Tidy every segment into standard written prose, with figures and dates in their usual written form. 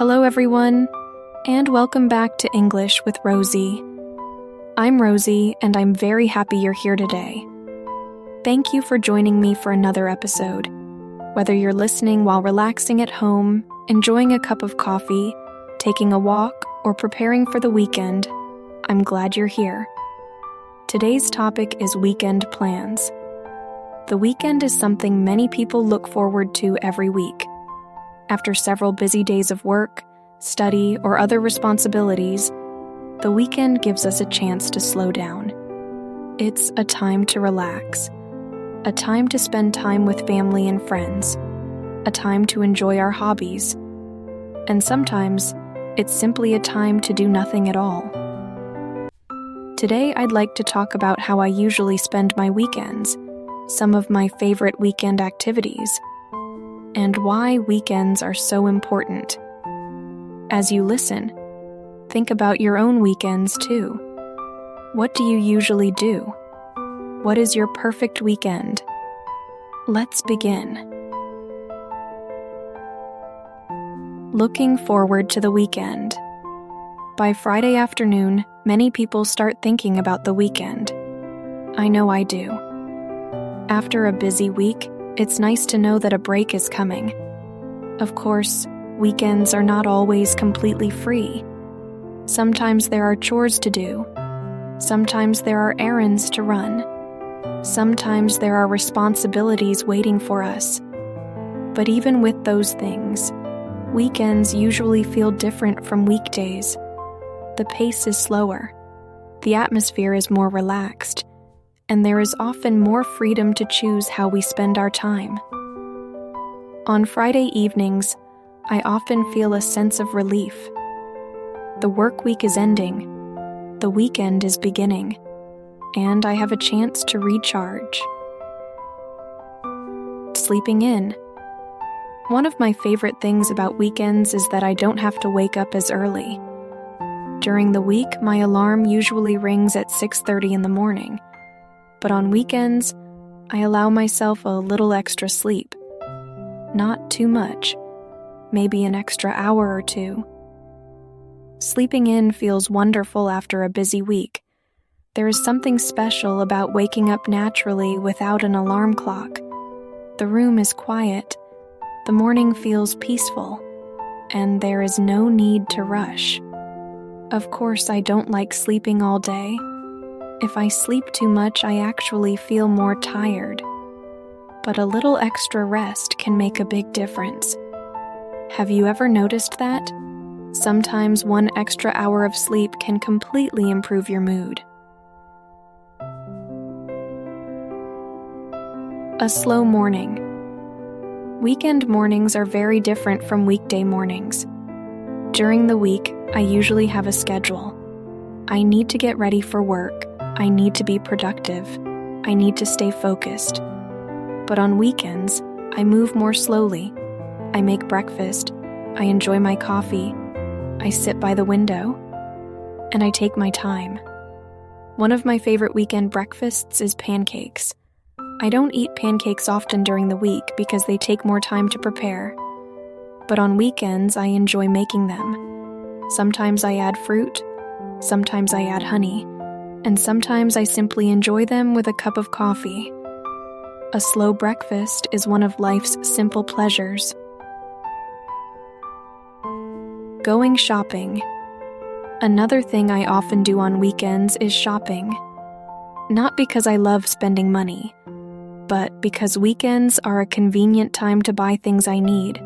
Hello everyone, and welcome back to English with Rosie. I'm Rosie, and I'm very happy you're here today. Thank you for joining me for another episode. Whether you're listening while relaxing at home, enjoying a cup of coffee, taking a walk, or preparing for the weekend, I'm glad you're here. Today's topic is weekend plans. The weekend is something many people look forward to every week. After several busy days of work, study, or other responsibilities, the weekend gives us a chance to slow down. It's a time to relax, a time to spend time with family and friends, a time to enjoy our hobbies, and sometimes it's simply a time to do nothing at all. Today I'd like to talk about how I usually spend my weekends, some of my favorite weekend activities, and why weekends are so important. As you listen, think about your own weekends too. What do you usually do? What is your perfect weekend? Let's begin. Looking forward to the weekend. By Friday afternoon, many people start thinking about the weekend. I know I do. After a busy week, it's nice to know that a break is coming. Of course, weekends are not always completely free. Sometimes there are chores to do. Sometimes there are errands to run. Sometimes there are responsibilities waiting for us. But even with those things, weekends usually feel different from weekdays. The pace is slower. The atmosphere is more relaxed. And there is often more freedom to choose how we spend our time. On Friday evenings, I often feel a sense of relief. The work week is ending, the weekend is beginning, and I have a chance to recharge. Sleeping in. One of my favorite things about weekends is that I don't have to wake up as early. During the week, my alarm usually rings at 6:30 in the morning. But on weekends, I allow myself a little extra sleep. Not too much, maybe an extra hour or two. Sleeping in feels wonderful after a busy week. There is something special about waking up naturally without an alarm clock. The room is quiet, the morning feels peaceful, and there is no need to rush. Of course, I don't like sleeping all day. If I sleep too much, I actually feel more tired. But a little extra rest can make a big difference. Have you ever noticed that? Sometimes one extra hour of sleep can completely improve your mood. A slow morning. Weekend mornings are very different from weekday mornings. During the week, I usually have a schedule. I need to get ready for work. I need to be productive. I need to stay focused. But on weekends, I move more slowly. I make breakfast. I enjoy my coffee. I sit by the window. And I take my time. One of my favorite weekend breakfasts is pancakes. I don't eat pancakes often during the week because they take more time to prepare. But on weekends, I enjoy making them. Sometimes I add fruit. Sometimes I add honey. And sometimes I simply enjoy them with a cup of coffee. A slow breakfast is one of life's simple pleasures. Going shopping. Another thing I often do on weekends is shopping. Not because I love spending money, but because weekends are a convenient time to buy things I need.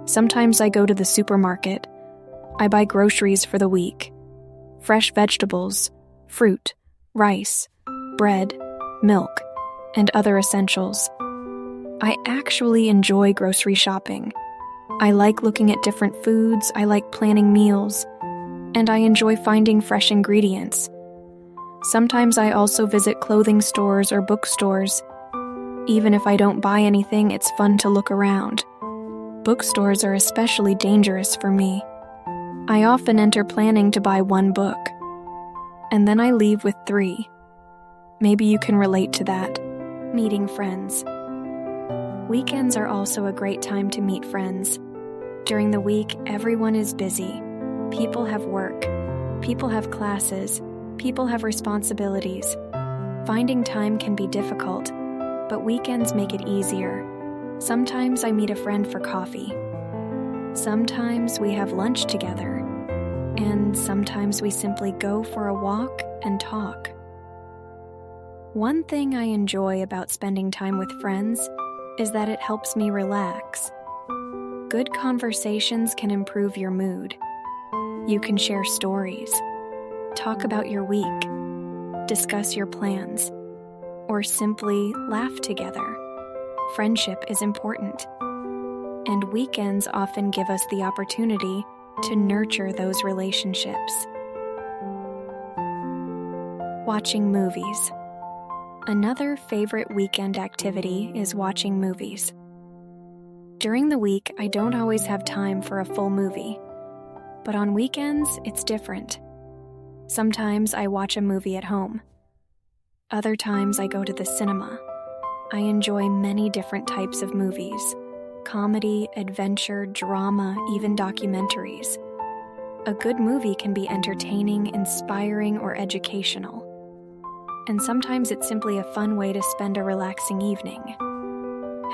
Sometimes I go to the supermarket. I buy groceries for the week. Fresh vegetables, fruit, rice, bread, milk, and other essentials. I actually enjoy grocery shopping. I like looking at different foods, I like planning meals, and I enjoy finding fresh ingredients. Sometimes I also visit clothing stores or bookstores. Even if I don't buy anything, it's fun to look around. Bookstores are especially dangerous for me. I often enter planning to buy one book. And then I leave with 3. Maybe you can relate to that. Meeting friends. Weekends are also a great time to meet friends. During the week, everyone is busy. People have work. People have classes. People have responsibilities. Finding time can be difficult, but weekends make it easier. Sometimes I meet a friend for coffee. Sometimes we have lunch together. And sometimes we simply go for a walk and talk. One thing I enjoy about spending time with friends is that it helps me relax. Good conversations can improve your mood. You can share stories, talk about your week, discuss your plans, or simply laugh together. Friendship is important, and weekends often give us the opportunity to nurture those relationships. Watching movies. Another favorite weekend activity is watching movies. During the week, I don't always have time for a full movie, but on weekends, it's different. Sometimes I watch a movie at home. Other times I go to the cinema. I enjoy many different types of movies: comedy, adventure, drama, even documentaries. A good movie can be entertaining, inspiring, or educational. And sometimes it's simply a fun way to spend a relaxing evening.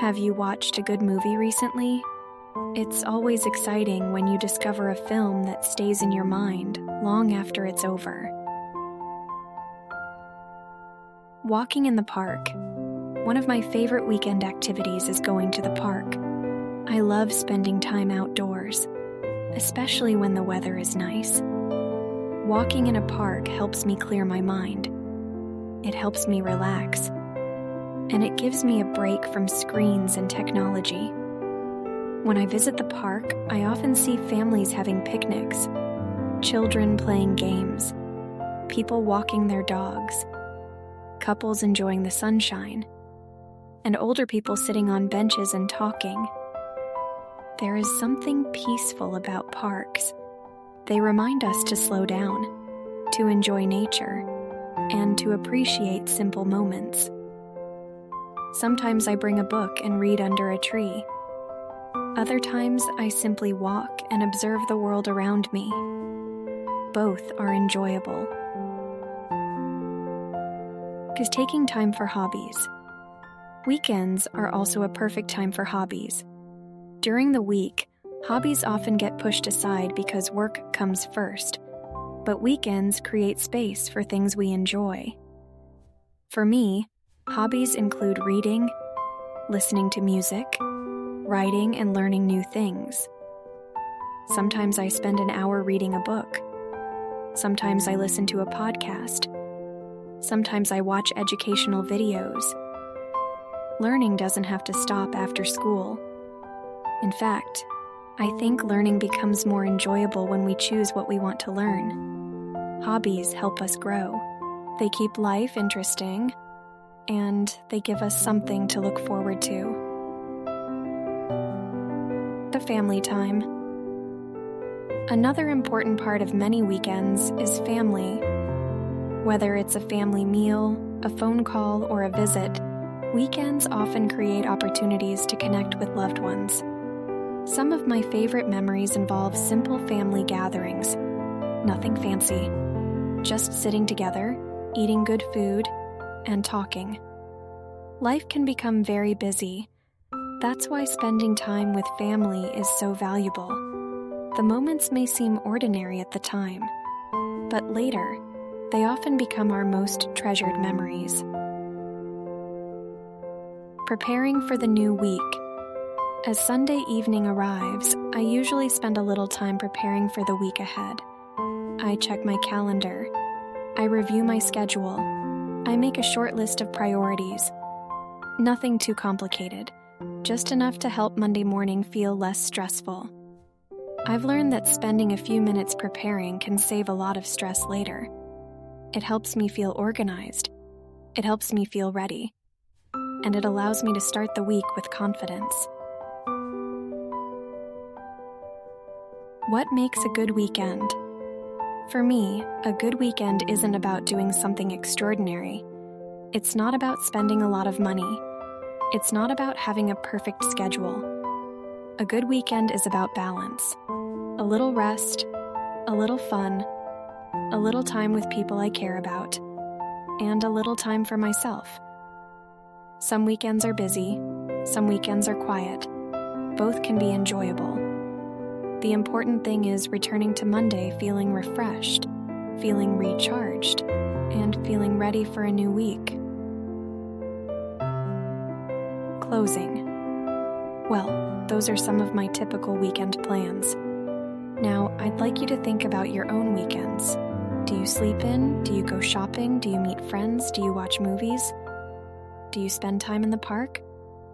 Have you watched a good movie recently? It's always exciting when you discover a film that stays in your mind long after it's over. Walking in the park. One of my favorite weekend activities is going to the park. I love spending time outdoors, especially when the weather is nice. Walking in a park helps me clear my mind. It helps me relax, and it gives me a break from screens and technology. When I visit the park, I often see families having picnics, children playing games, people walking their dogs, couples enjoying the sunshine, and older people sitting on benches and talking. There is something peaceful about parks. They remind us to slow down, to enjoy nature, and to appreciate simple moments. Sometimes I bring a book and read under a tree. Other times I simply walk and observe the world around me. Both are enjoyable. Because taking time for hobbies. Weekends are also a perfect time for hobbies. During the week, hobbies often get pushed aside because work comes first. But weekends create space for things we enjoy. For me, hobbies include reading, listening to music, writing, and learning new things. Sometimes I spend an hour reading a book. Sometimes I listen to a podcast. Sometimes I watch educational videos. Learning doesn't have to stop after school. In fact, I think learning becomes more enjoyable when we choose what we want to learn. Hobbies help us grow. They keep life interesting, and they give us something to look forward to. The family time. Another important part of many weekends is family. Whether it's a family meal, a phone call, or a visit, weekends often create opportunities to connect with loved ones. Some of my favorite memories involve simple family gatherings. Nothing fancy. Just sitting together, eating good food, and talking. Life can become very busy. That's why spending time with family is so valuable. The moments may seem ordinary at the time, but later, they often become our most treasured memories. Preparing for the new week. As Sunday evening arrives, I usually spend a little time preparing for the week ahead. I check my calendar. I review my schedule. I make a short list of priorities. Nothing too complicated, just enough to help Monday morning feel less stressful. I've learned that spending a few minutes preparing can save a lot of stress later. It helps me feel organized. It helps me feel ready. And it allows me to start the week with confidence. What makes a good weekend? For me, a good weekend isn't about doing something extraordinary. It's not about spending a lot of money. It's not about having a perfect schedule. A good weekend is about balance. A little rest, a little fun, a little time with people I care about, and a little time for myself. Some weekends are busy, some weekends are quiet. Both can be enjoyable. The important thing is returning to Monday feeling refreshed, feeling recharged, and feeling ready for a new week. Closing. Well, those are some of my typical weekend plans. Now, I'd like you to think about your own weekends. Do you sleep in? Do you go shopping? Do you meet friends? Do you watch movies? Do you spend time in the park?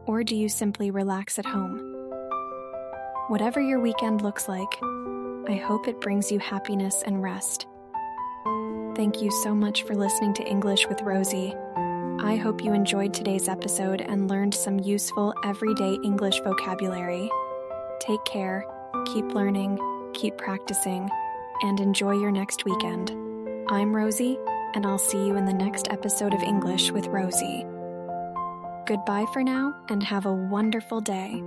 Or do you simply relax at home? Whatever your weekend looks like, I hope it brings you happiness and rest. Thank you so much for listening to English with Rosie. I hope you enjoyed today's episode and learned some useful everyday English vocabulary. Take care, keep learning, keep practicing, and enjoy your next weekend. I'm Rosie, and I'll see you in the next episode of English with Rosie. Goodbye for now, and have a wonderful day.